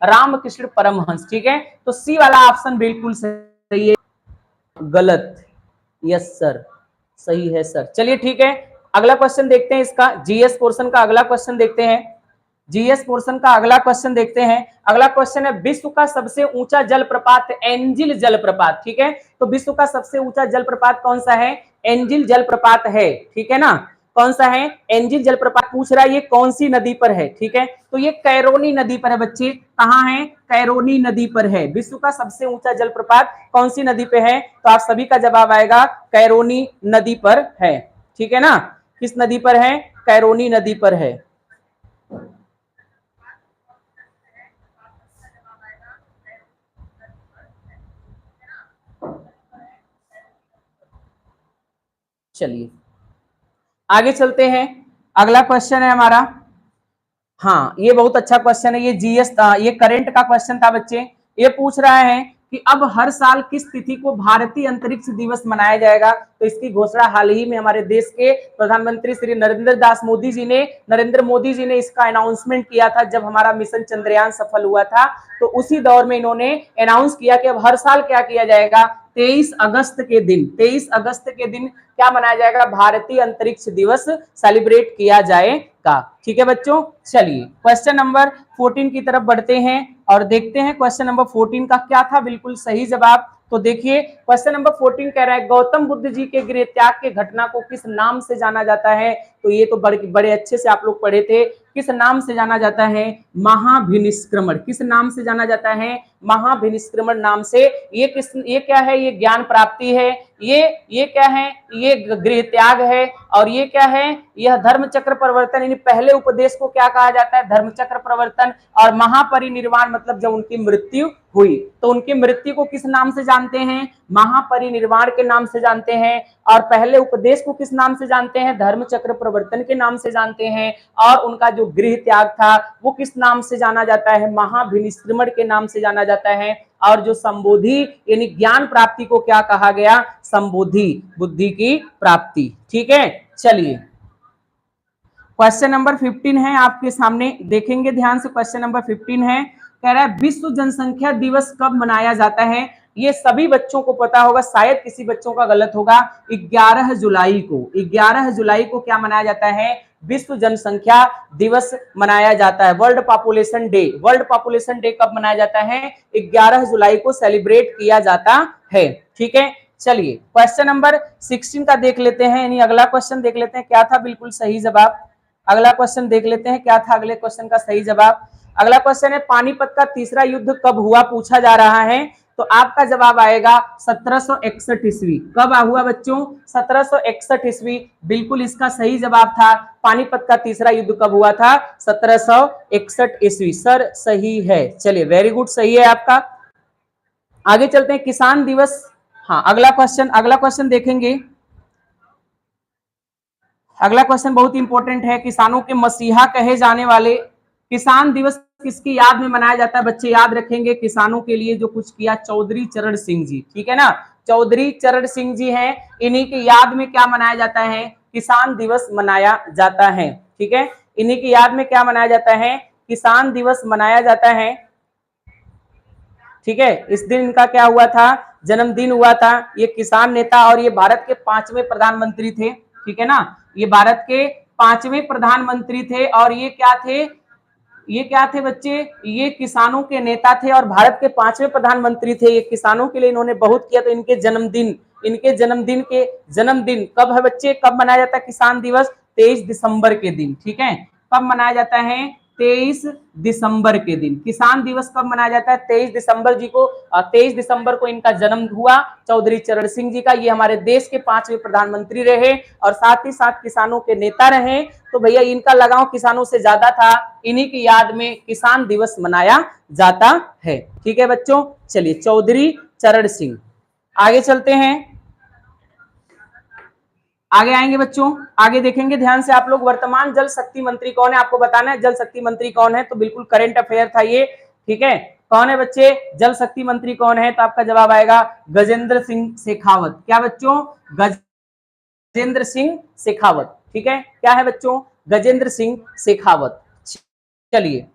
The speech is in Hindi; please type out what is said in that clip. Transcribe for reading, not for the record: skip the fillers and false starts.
रामकृष्ण परमहंस। ठीक है, तो सी वाला ऑप्शन बिल्कुल सही है। गलत, यस सर, सही है सर। चलिए ठीक है, अगला क्वेश्चन देखते हैं इसका, जीएस पोर्शन का अगला क्वेश्चन देखते हैं। जीएस पोर्शन का अगला क्वेश्चन देखते हैं। अगला क्वेश्चन है, विश्व का सबसे ऊंचा जलप्रपात एंजिल जलप्रपात। ठीक है, तो विश्व का सबसे ऊंचा जलप्रपात कौन सा है? एंजिल जलप्रपात है। ठीक है ना, कौन सा है? एंजिल जलप्रपात पूछ रहा है, ये कौन सी नदी पर है? ठीक है, तो ये कैरोनी नदी पर है बच्चे। कहाँ है? कैरोनी नदी पर है। विश्व का सबसे ऊंचा जलप्रपात कौन सी नदी पे है? तो आप सभी का जवाब आएगा कैरोनी नदी पर है। ठीक है ना, किस नदी पर है? कैरोनी नदी पर है। चलिए आगे चलते हैं, अगला क्वेश्चन है हमारा। हाँ, ये बहुत अच्छा क्वेश्चन है, ये जीएस ये करंट का क्वेश्चन था बच्चे। ये पूछ रहा है कि अब हर साल किस तिथि को भारतीय अंतरिक्ष दिवस मनाया जाएगा? तो इसकी घोषणा हाल ही में हमारे देश के प्रधानमंत्री श्री नरेंद्र मोदी जी ने इसका अनाउंसमेंट किया था जब हमारा मिशन चंद्रयान सफल हुआ था। तो उसी दौर में इन्होंने अनाउंस किया कि अब हर साल क्या किया जाएगा? 23 अगस्त के दिन, 23 अगस्त के दिन क्या मनाया जाएगा? भारतीय अंतरिक्ष दिवस सेलिब्रेट किया जाएगा। ठीक है बच्चों, चलिए क्वेश्चन नंबर 14 की तरफ बढ़ते हैं और देखते हैं क्वेश्चन नंबर 14 का क्या था बिल्कुल सही जवाब। तो देखिए क्वेश्चन नंबर 14 कह रहा है, गौतम बुद्ध जी के गृह त्याग के घटना को किस नाम से जाना जाता है? तो ये तो बड़े अच्छे से आप लोग पढ़े थे। किस नाम से जाना जाता है? महाभिनिष्क्रमण। किस नाम से जाना जाता है? महाभिनिष्क्रमण नाम से। ये क्या है? ये ज्ञान प्राप्ति है। ये क्या है? ये गृह त्याग है। और ये क्या है? यह धर्म चक्र परिवर्तन, यानी पहले उपदेश को क्या कहा जाता है? धर्म चक्र परिवर्तन। और महापरिनिर्वाण मतलब जब उनकी मृत्यु हुई, तो उनकी मृत्यु को किस नाम से जानते हैं? महापरिनिर्वाण के नाम से जानते हैं। और पहले उपदेश को किस नाम से जानते हैं? धर्म चक्र प्रवर्तन के नाम से जानते हैं। और उनका जो गृह त्याग था वो किस नाम से जाना जाता है? महाभिनिष्क्रमण के नाम से जाना जाता है। और जो संबोधि यानी ज्ञान प्राप्ति को क्या कहा गया? संबोधि, बुद्धि की प्राप्ति। ठीक है, चलिए क्वेश्चन नंबर 15 है आपके सामने, देखेंगे ध्यान से। क्वेश्चन नंबर 15 है, कह रहा है विश्व जनसंख्या दिवस कब मनाया जाता है? ये सभी बच्चों को पता होगा, शायद किसी बच्चों का गलत होगा। 11 जुलाई को, 11 जुलाई को क्या मनाया जाता है? विश्व जनसंख्या दिवस मनाया जाता है। World population day, world population day कब मनाया जाता है? 11 जुलाई को सेलिब्रेट किया जाता है। ठीक है, चलिए क्वेश्चन नंबर 16 का देख लेते हैं, यानी अगला क्वेश्चन देख लेते हैं क्या था बिल्कुल सही जवाब। अगला क्वेश्चन देख लेते हैं क्या था अगले क्वेश्चन का सही जवाब। अगला क्वेश्चन है, पानीपत का तीसरा युद्ध कब हुआ पूछा जा रहा है। तो आपका जवाब आएगा 1761 ईस्वी। कब हुआ बच्चों? 1761 ईस्वी बिल्कुल इसका सही जवाब था। पानीपत का तीसरा युद्ध कब हुआ था? 1761 ईस्वी। सर सही है, चलिए वेरी गुड, सही है आपका। आगे चलते हैं, किसान दिवस। हाँ, अगला क्वेश्चन देखेंगे। अगला क्वेश्चन बहुत इंपॉर्टेंट है, किसानों के मसीहा कहे जाने वाले किसान दिवस किसकी याद में मनाया जाता है? बच्चे याद रखेंगे, किसानों के लिए जो कुछ किया चौधरी चरण सिंह जी। ठीक है ना, चौधरी चरण सिंह जी हैं, इन्हीं की याद में क्या मनाया जाता है? किसान दिवस मनाया जाता है। ठीक है, इन्हीं की याद में क्या मनाया जाता है? किसान दिवस मनाया जाता है। ठीक है, इस दिन इनका क्या हुआ था? जन्मदिन हुआ था। ये किसान नेता और ये भारत के 5वें प्रधानमंत्री थे। ठीक है ना, ये भारत के 5वें प्रधानमंत्री थे। और ये क्या थे? ये क्या थे बच्चे? ये किसानों के नेता थे और भारत के 5वें प्रधानमंत्री थे। ये किसानों के लिए इन्होंने बहुत किया। तो इनके जन्मदिन कब है बच्चे? कब मनाया जाता है किसान दिवस? 23 दिसंबर के दिन। ठीक है, कब मनाया जाता है? 23 दिसंबर के दिन। किसान दिवस कब मनाया जाता है? 23 दिसंबर जी को। 23 दिसंबर को इनका जन्म हुआ, चौधरी चरण सिंह जी का। ये हमारे देश के 5वें प्रधानमंत्री रहे और साथ ही साथ किसानों के नेता रहे। तो भैया इनका लगाव किसानों से ज्यादा था, इन्हीं की याद में किसान दिवस मनाया जाता है। ठीक है बच्चों, चलिए चौधरी चरण सिंह। आगे चलते हैं, आगे आएंगे बच्चों, आगे देखेंगे ध्यान से आप लोग। वर्तमान जल शक्ति मंत्री कौन है? आपको बताना है जल शक्ति मंत्री कौन है। तो बिल्कुल करंट अफेयर था ये। ठीक है, कौन है बच्चे? जल शक्ति मंत्री कौन है? तो आपका जवाब आएगा गजेंद्र सिंह शेखावत। क्या बच्चों? गजेंद्र सिंह शेखावत। ठीक है, क्या है बच्चों? गजेंद्र सिंह शेखावत। चलिए